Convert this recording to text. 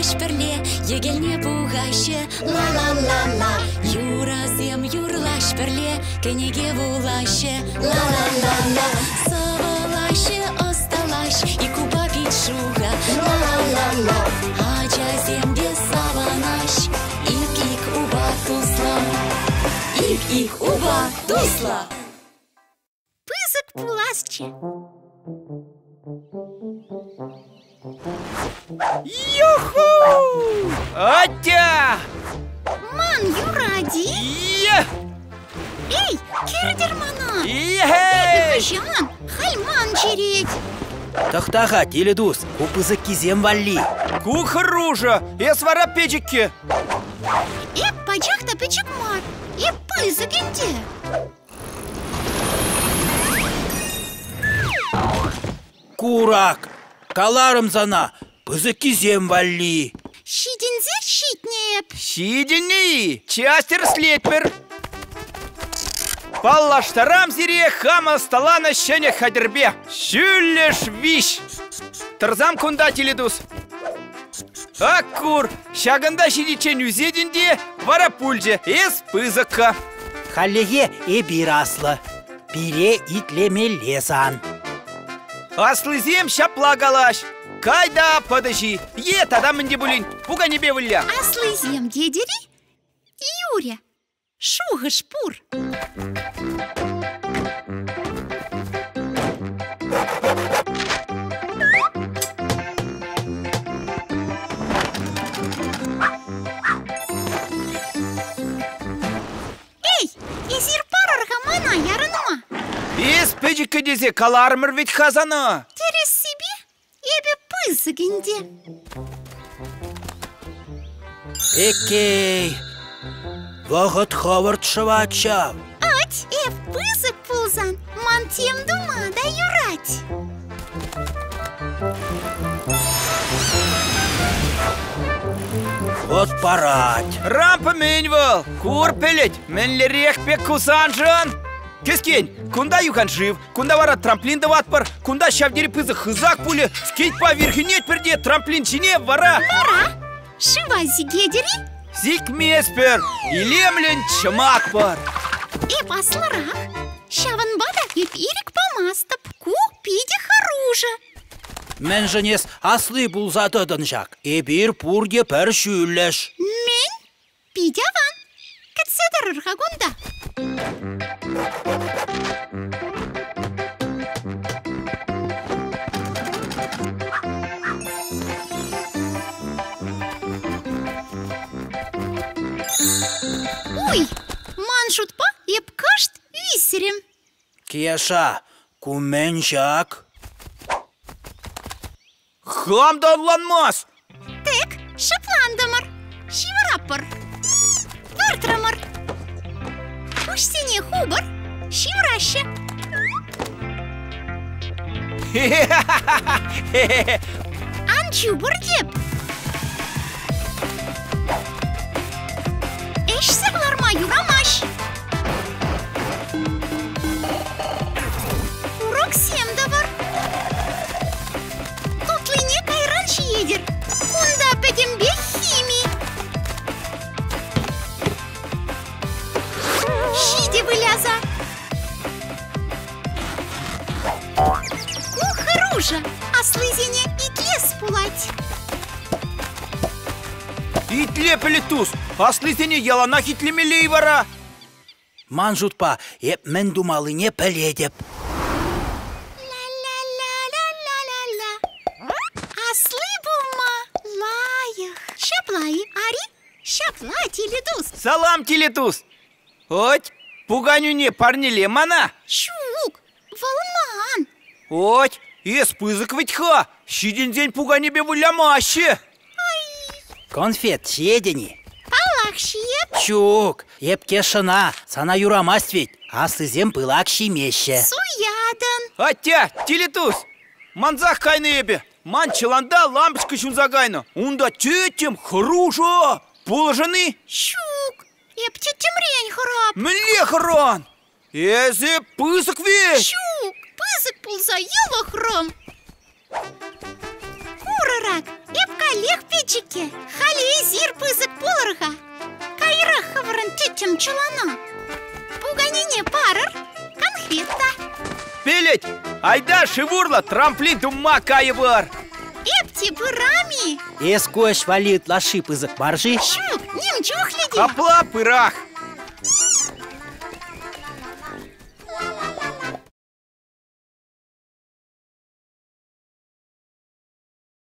юрлаш перле, егелне бугаще, ла-ла-ла-ла. Юразем юрлаш перле, кенеге булаще, ла-ла-ла-ла. Савалаще осталаш, и куба пичуга, ла-ла-ла-ла. Ачаземде саванаш, ик-ик уба тусла, ик-ик уба тусла. Пызык пуласче. Юху! Атя! Ман юради. Эй, кердер мана. Ей! Жан, хальман череть. Тахтаха, теледус, у пызык кизем валли. Кухаружа, я свара печики. Пачахта печекмар. Пызык инте. Курак, каларым зана, пызык кизем валли. Шидинзе щитнеп. Щидини, частер слепер. Паллаштарам зире хама стола на щене хадербе. Щулеш виш. Тарзам кунда теледус. Аккур, шаганда щидичен юзединде, вара пульже, эс пызыка. Халлеге бирасла, бире итлеме лесан. Аслызем шаплагалаш. Кайда подожи, тогда мінде булин, пуга не бевыля. Аслызем дедери. Юря, шуга шпур. Печика дезе калармыр ведь хазана. Терес себе, ебе пызык инде. Экей, вағыт хавард шывачав. Ать, пызык пулзан, ман тем дума да юрать. Вот парать. Рампа меньвал, кур пелеть, менлерех пек кусанжан. Кескен, кунда юхан жив, кунда вара трамплин да ватпар, кунда шавдери пызы хызак пуле, скейт по верхинет перде, трамплин чине вара. Вара? Шива зигедери? Зик меспер, и лемлен чмакпар. Асларах, шаван бада ирик помастап, ку пиде харужа. Мен женес аслы булзатыдын жак, бир пурге пір шүллеш. Мен пидяван, кітседір рғагунда. Ой, маншутпа кашт висерем. Кеша, кумен жак. Хамданланмас! Тек, шыпландамыр, шивырапыр, выртрамыр. Кушсене хубыр, шивраще. Анчубыр деп. Эш сыгларма юрамаш. Урок семда бар. Тутлыне кайран шиедер. Кунда педембе хими. Шиде выляза. Харужа, аслызене итлес пулать. Итле пелетус, аслызене ялана хитлемелей вара. Манжутпа, мен думалы не пеледеп. Ла-ла-ла-ла-ла-ла. Аслы булма, лайых. Шаплай, ари, шапла теледус. Салам, телетус. Оть, пуганю не парниле мана. Шук, волман. Оть, пызык ведь ха. Щидин день пуганебе вылямаще. Конфет шедени. Палах шиеп. Чук, кешана, сана юрамасть ведь, аслызем пылак шимеще. Суядан. Атя, телетус. Манзах кайнебе. Ман челанда лампочка шунзагайна. Унда тетем хорошо. Положены. Шук, темрень храп. Мле хран. Эзе пызык ведь. Шук, пызык пулза ела храм. Курарак, коллег печь. мальчики, хали зир пызык полырға. Кайра хаврын тетем чулана. Пуганине парыр, конфетта. Пелет, айда шивурла трамплин думма кайы бар. Эпти бырами. Эскош валит лаши пызык баржи. Шу, ним чухлиди. Капла пырах.